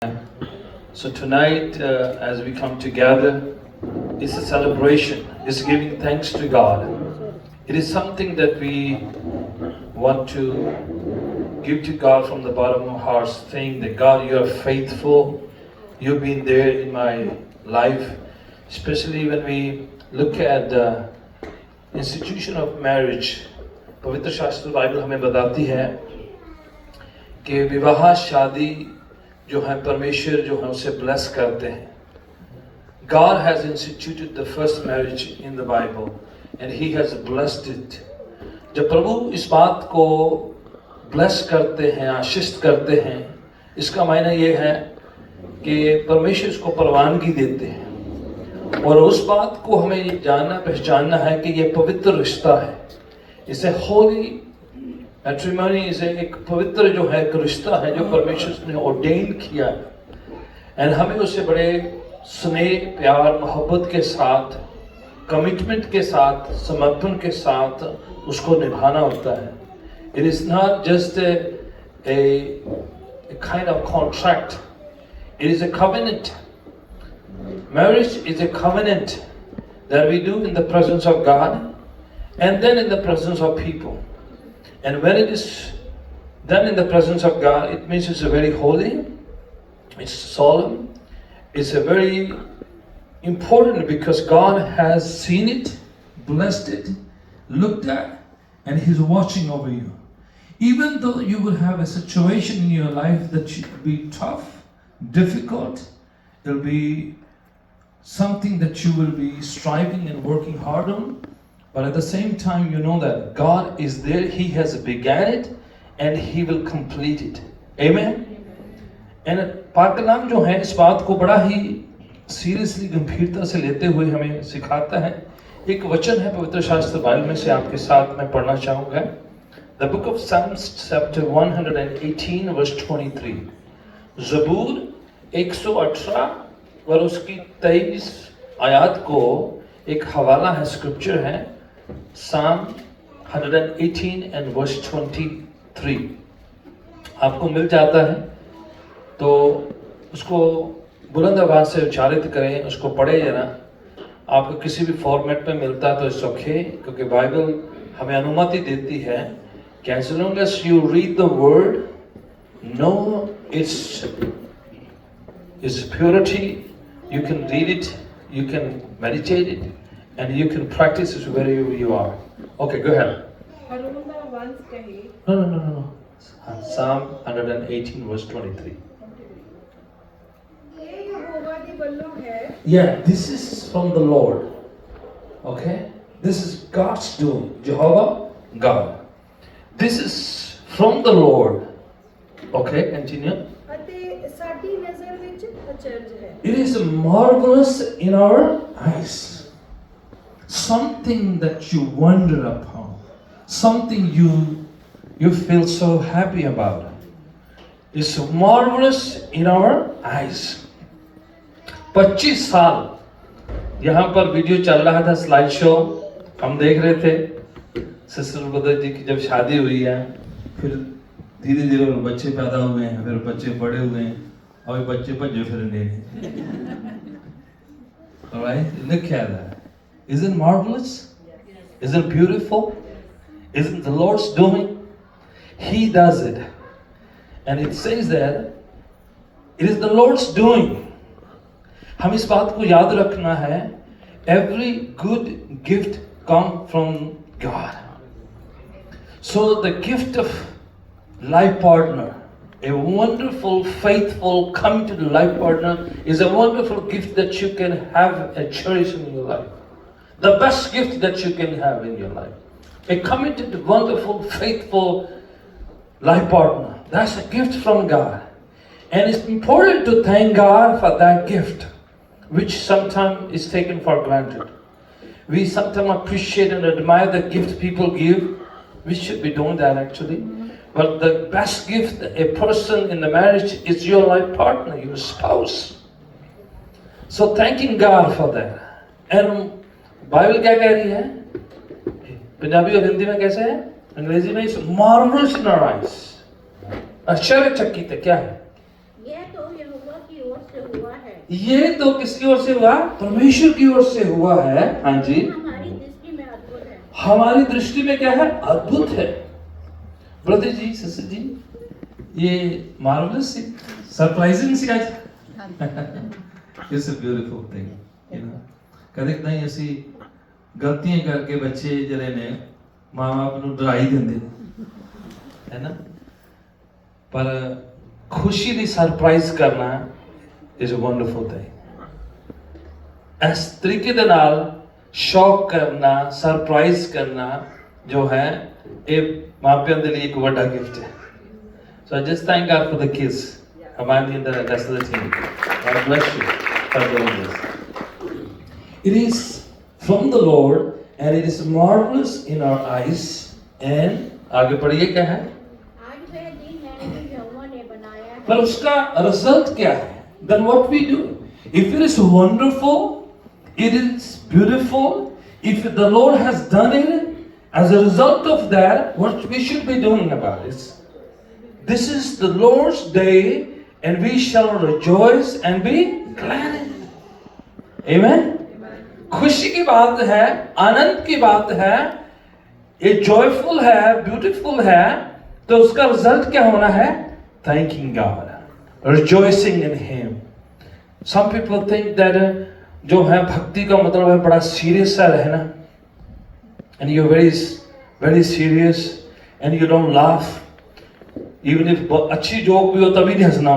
So tonight, as we come together, it's a celebration. It's giving thanks to God. It is something that we want to give to God from the bottom of our hearts, saying that God, you are faithful. You've been there in my life, especially when we look at the institution of marriage. पवित्र शास्त्र Bible हमें बताती है कि विवाह शादी जो है परमेश्वर जो है उसे ब्लेस करते हैं. God has instituted the first marriage in the Bible and He has blessed it. जब प्रभु इस बात को ब्लेस करते हैं, आशीष करते हैं, इसका मायना ये है कि परमेश्वर इसको परवानगी देते हैं और उस बात को हमें जानना पहचानना है कि ये पवित्र रिश्ता है. इसे होली मैट्रिमोनी इसे एक पवित्र जो है एक रिश्ता है जो परमेश्वर ने ऑर्डेन किया है एंड हमें उसे बड़े स्नेह प्यार मोहब्बत के साथ कमिटमेंट के साथ समर्पण के साथ उसको निभाना होता है. It is not just a kind of contract, it is a covenant. Marriage is a covenant that we do in the presence of God and then in the presence of people. And when it is done in the presence of God, it means it's a very holy, it's solemn, it's a very important because God has seen it, blessed it, looked at, and He's watching over you. Even though you will have a situation in your life that will be tough, difficult, it will be something that you will be striving and working hard on. But at the same time, you know that God is there, He has began it and He will complete it. Amen? And पाक कलाम जो है इस बात को बड़ा ही seriously गंभीरता से लेते हुए हमें सिखाता है. एक वचन है पवित्र शास्त्र बाइबल में से आपके साथ मैं पढ़ना चाहूँगा. The book of Psalms chapter 118 verse 23. ज़बूर 118 और उसकी 23 आयत को एक हवाला है, स्क्रिप्चर है. Psalm 118 and verse 23 आपको मिल जाता है तो उसको बुलंद आवाज से उच्चारित करें, उसको पढ़े जरा. आपको किसी भी फॉर्मेट में मिलता तो इट्स ओके, क्योंकि बाइबल हमें अनुमति देती है कि as long as you read the word, know its purity, you can read it, you can meditate it, and you can practice it wherever you are. Okay, go ahead. No. Psalm 118 verse 23. Yeah, this is from the Lord. Okay? This is God's doing. Jehovah, God. This is from the Lord. Okay, continue. It is marvelous in our eyes. Something that you wonder upon, something you feel so happy about. It's marvelous in our eyes. 25 साल यहाँ पर video चल रहा था, slide show हम देख रहे थे. सिस्टर ब्रदर जी की जब शादी हुई है, फिर धीरे धीरे बच्चे पैदा हुए हैं, फिर बच्चे बड़े हुए हैं और बच्चे भज्जे फिरने. Alright, look at that. Isn't marvelous? Isn't beautiful? Isn't the Lord's doing? He does it. And it says that it is the Lord's doing. हम इस बात को याद रखना है. Every good gift comes from God. So the gift of life partner, a wonderful, faithful, committed life partner is a wonderful gift that you can have and cherish in your life. The best gift that you can have in your life. A committed, wonderful, faithful life partner. That's a gift from God. And it's important to thank God for that gift, which sometimes is taken for granted. We sometimes appreciate and admire the gift people give. We should be doing that actually. But the best gift a person in the marriage is your life partner, your spouse. So thanking God for that. And Bible क्या कह रही है? पंजाबी और हिंदी में कैसे है? अंग्रेजी में इस marvelous in our eyes. आश्चर्यचकित है. क्या है? यह तो यहोवा की ओर से हुआ है। ये तो किसकी ओर से हुआ? परमेश्वर की ओर से हुआ है। हाँ जी, हमारी दृष्टि में अद्भुत है। हमारी दृष्टि में क्या है? अद्भुत है। ब्रदर जी, सिस्टर जी, ये मार्वलस सरप्राइजिंग सी आज it's a beautiful thing, you know. कदे नहीं ਅਸੀਂ ਗਲਤੀਆਂ ਕਰਕੇ ਬੱਚੇ ਜਿਹੜੇ ਨੇ ਮਾਂ-ਬਾਪ ਨੂੰ ਡਰਾ ਹੀ ਦਿੰਦੇ ਨੇ, ਹੈ ਨਾ? ਪਰ ਖੁਸ਼ੀ ਦੀ ਸਰਪ੍ਰਾਈਜ਼ ਕਰਨਾ ਇਜ਼ ਅ ਵੰਡਰਫੁਲ थिंग। ਇਸ ਤਰੀਕੇ ਦੇ ਨਾਲ ਸ਼ੌਕ ਕਰਨਾ, ਸਰਪ੍ਰਾਈਜ਼ ਕਰਨਾ ਜੋ ਹੈ ਇਹ ਮਾਪਿਆਂ ਦੇ ਲਈ ਇੱਕ ਵੱਡਾ ਗਿਫਟ ਹੈ। So I just thank God for the kids, Amani and the rest of the team. God bless you for doing this. It is from the Lord and it is marvelous in our eyes. And आगे पढ़िए क्या है? आज वह दिन है जो यहोवा ने बनाया है। पर उसका रिजल्ट क्या है? Then what we do? If it is wonderful, it is beautiful. If the Lord has done it, as a result of that, what we should be doing about it? This is the Lord's day, and we shall rejoice and be glad in it. Amen. खुशी की बात है, आनंद की बात है, ये joyful है, beautiful है, तो उसका रिजल्ट क्या होना है? Thanking God, rejoicing in Him. Some people think that जो है भक्ति का मतलब है बड़ा सीरियस सा रहना, and you're very serious, and you don't laugh. Even if अच्छी जोक भी हो तभी नहीं हंसना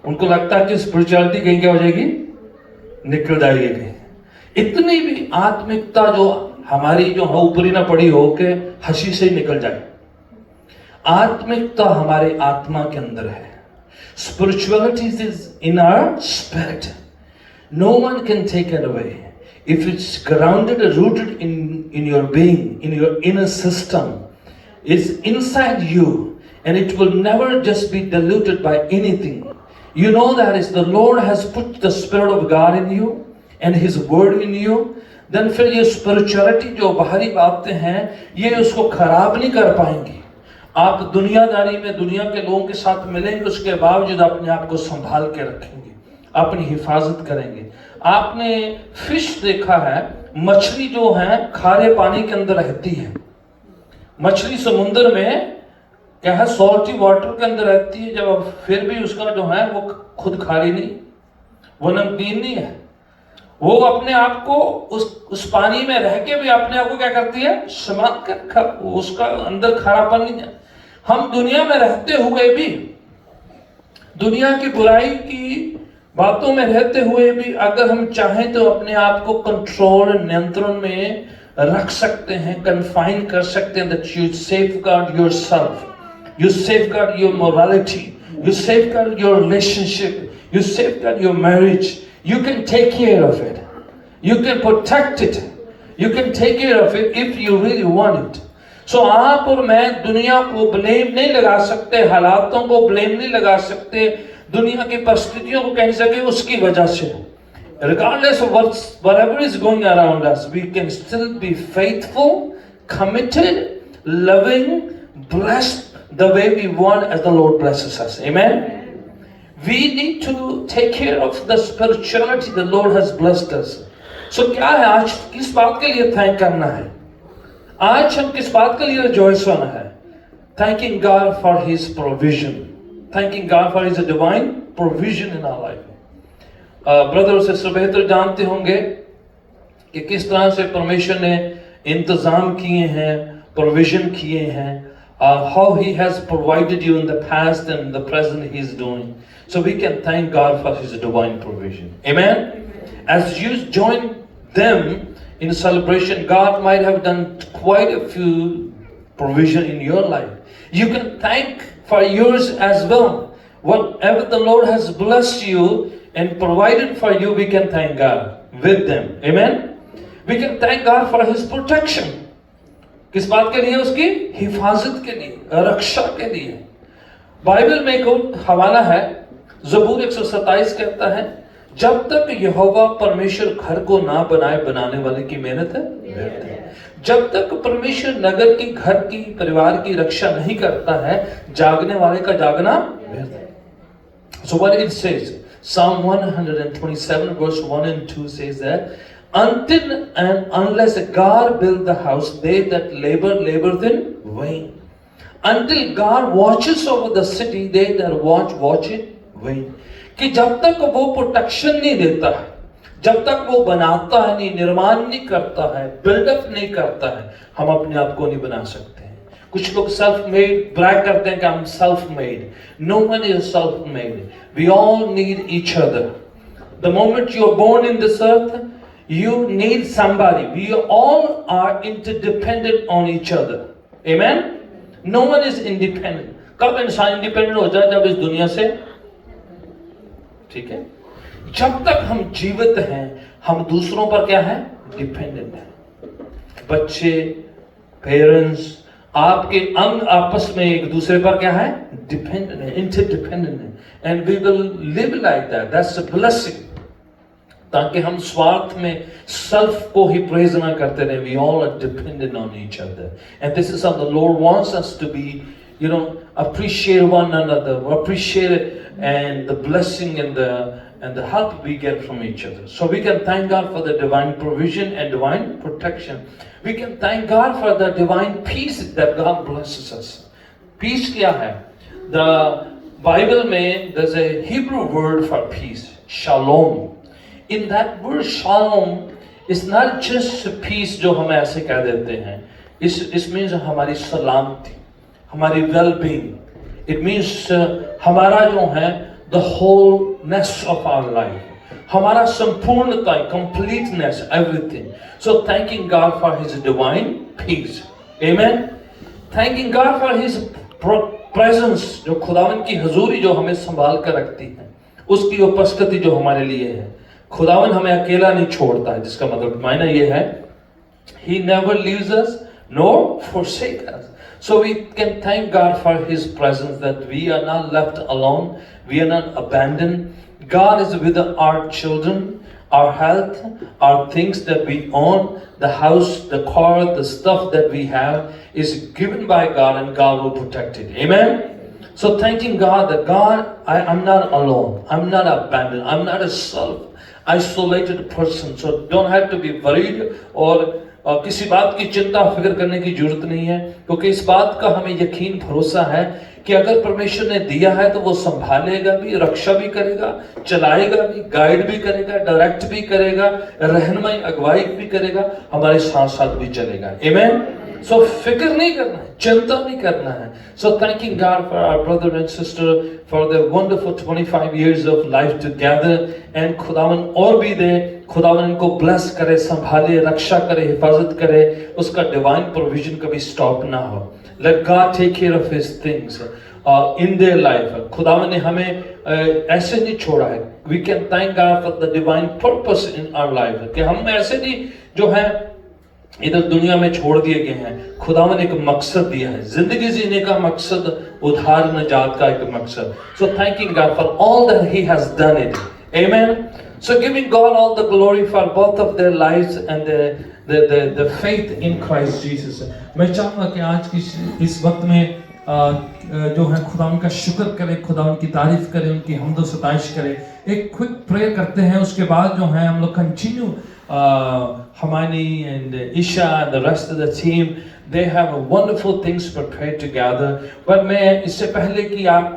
उनको लगता है कि स्पिरिचुअलिटी कहीं क्या हो जाएगी, निकल जाएगी कहीं। इतनी भी आत्मिकता जो हमारी जो ऊपरी ना पड़ी हो के हंसी से ही निकल जाए। आत्मिकता हमारे आत्मा के अंदर है। Spirituality is in our spirit. No one can take it away. If it's grounded and rooted in your being, in your inner system, it's inside you. And it will never just be diluted by anything. You know that is the Lord has put the Spirit of God in you and His Word in you. Then फिर ये spirituality जो बाहरी बातें हैं ये उसको खराब नहीं कर पाएंगी। आप दुनियादारी में दुनिया के लोगों के साथ मिलेंगे, उसके बावजूद अपने आप को संभाल के रखेंगे, अपनी हिफाजत करेंगे। आपने फिश देखा है, मछली जो है खारे पानी के अंदर रहती है। मछली समुद्र में क्या है, सॉल्टी वाटर के अंदर रहती है, जब फिर भी उसका जो है वो खुद खारी नहीं, वो नमकीन नहीं है। वो अपने आप को उस पानी में रह के भी अपने आप को क्या करती है, समाप्त कर, उसका अंदर खारापन नहीं है। हम दुनिया में रहते हुए भी, दुनिया की बुराई की बातों में रहते हुए भी अगर हम चाहें तो अपने आप को कंट्रोल, नियंत्रण में रख सकते हैं, कन्फाइन कर सकते हैं। That you safeguard yourself, you safeguard your morality, you safeguard your relationship, you safeguard your marriage. You can take care of it, you can protect it, you can take care of it if you really want it. So आप और मैं दुनिया को blame नहीं लगा सकते, हालातों को ब्लेम नहीं लगा सकते, दुनिया की परिस्थितियों को कह सके उसकी वजह से। Regardless of whatever is going around us, we can still be faithful, committed, loving, blessed the way we want as the Lord blesses us. Amen? We need to take care of the spirituality the Lord has blessed us. So क्या है, आज किस बात के लिए thank करना है? आज हम किस बात के लिए रिजॉइस होना है? Thanking God for His provision. Thanking God for His divine provision in our life. Brother और सिस्टर बेहतर जानते होंगे कि किस तरह से परमेश्वर ने इंतजाम किए हैं, प्रोविजन किए हैं, how He has provided you in the past and in the present He is doing. So we can thank God for His divine provision. Amen? As you join them in celebration, God might have done quite a few provision in your life. You can thank for yours as well. Whatever the Lord has blessed you and provided for you, we can thank God with them. Amen? We can thank God for His protection. किस बात के लिए? उसकी हिफाजत के लिए, रक्षा के लिए। बाइबल में एक हवाला है, ज़बूर 127 कहता है, जब तक यहोवा परमेश्वर घर को ना बनाए, बनाने वाले की मेहनत है व्यर्थ है। जब तक परमेश्वर नगर की, घर की, परिवार की रक्षा नहीं करता है, जागने वाले का जागना व्यर्थ है। So what it says, Psalm 127 verse 1 and 2 says that, until and unless God build the house, they that labor in vain. Until God watches over the city, they that watch it vain. कि जब तक वो protection नहीं देता है, जब तक वो बनाता है नहीं, निर्माण नहीं करता है, बिल्डअप नहीं करता है, हम अपने आप को नहीं बना सकते हैं। कुछ लोग सेल्फ मेड ब्रैग करते हैं कि हम self made. No one is self made. We all need each other. The moment you are born in this earth, you need somebody. We all are interdependent on each other. Amen? No one is independent. कब इंसान independent हो जाए? जब इस दुनिया से, ठीक है, जब तक हम जीवित हैं हम दूसरों पर क्या है? डिपेंडेंट है। बच्चे, पेरेंट्स, आपके अंग आपस में एक दूसरे पर क्या है? डिपेंडेंट है, इंटरडिपेंडेंट है। And we will live like that. That's a blessing. ताकि हम स्वार्थ में सेल्फ को ही प्रेज ना करते रहे। We all are dependent on each other, and this is how the lord wants us to be, you know, appreciate one another, appreciate it, and the blessing and the help we get from each other. So we can thank God for the divine provision and divine protection. We can thank God for the divine peace that God blesses us. Peace क्या है? The Bible में there's a Hebrew word for peace, shalom. In that word shalom is not just peace जो हम ऐसे कह देते हैं. It means हमारी सलामती, हमारी well-being. It means हमारा जो है the wholeness of our life, हमारा संपूर्णता, completeness, everything. So thanking God for His divine peace. Amen. Thanking God for His presence, जो खुदावन की हजूरी जो हमें संभाल कर रखती है, उसकी उपस्थिति जो हमारे लिए है। खुदावन हमें अकेला नहीं छोड़ता है, जिसका मतलब मायना ये है He never leaves us nor forsake us. So we can thank God for His presence, that we are not left alone, we are not abandoned. God is with our children, our health, our things that we own, the house, the car, the stuff that we have is given by God, and God will protect it. Amen? So thanking God that God, I'm not alone, I'm not abandoned, I'm not a self-isolated person. So don't have to be worried or किसी बात की चिंता फिक्र करने की जरूरत नहीं है, क्योंकि इस बात का हमें यकीन भरोसा है कि अगर परमेश्वर ने दिया है तो वो संभालेगा भी, रक्षा भी करेगा, चलाएगा भी, गाइड भी करेगा, डायरेक्ट भी करेगा, रहनुमाई अगुवाई भी करेगा, हमारे साथ साथ भी चलेगा। आमीन। So फिक्र नहीं करना है, चिंता नहीं करना है। So thanking God for our brother and sister for their wonderful 25 years of life together, and खुदावन और भी दे, खुदावन इनको ब्लेस करे, संभाले, रक्षा करे, हिफाजत करे, उसका डिवाइन प्रोविजन कभी स्टॉप ना हो। Let God take care of His things in their life. खुदावन ने हमें ऐसे नहीं छोड़ा है। We can thank God for the divine purpose in our life, कि हम ऐसे नहीं जो है इधर दुनिया में छोड़ दिए गए हैं। खुदावन एक मकसद दिया है, जिंदगी जीने का मकसद, उद्धार निजात का एक मकसद। So thanking God for all that He has done it. Amen. So giving God all the glory for both of their lives and the faith in Christ Jesus. मैं चाहूँगा कि आज की इस वक्त में जो है खुदावन का शुक्र करें, खुदावन की तारीफ करें, उनकी हम्द व सताइश करें। एक क्विक प्रेयर करते हैं, उसके बाद जो है हम लोग continue Hermione and Isha and the rest of the team, they have wonderful things prepared together. But मैं इससे पहले कि आप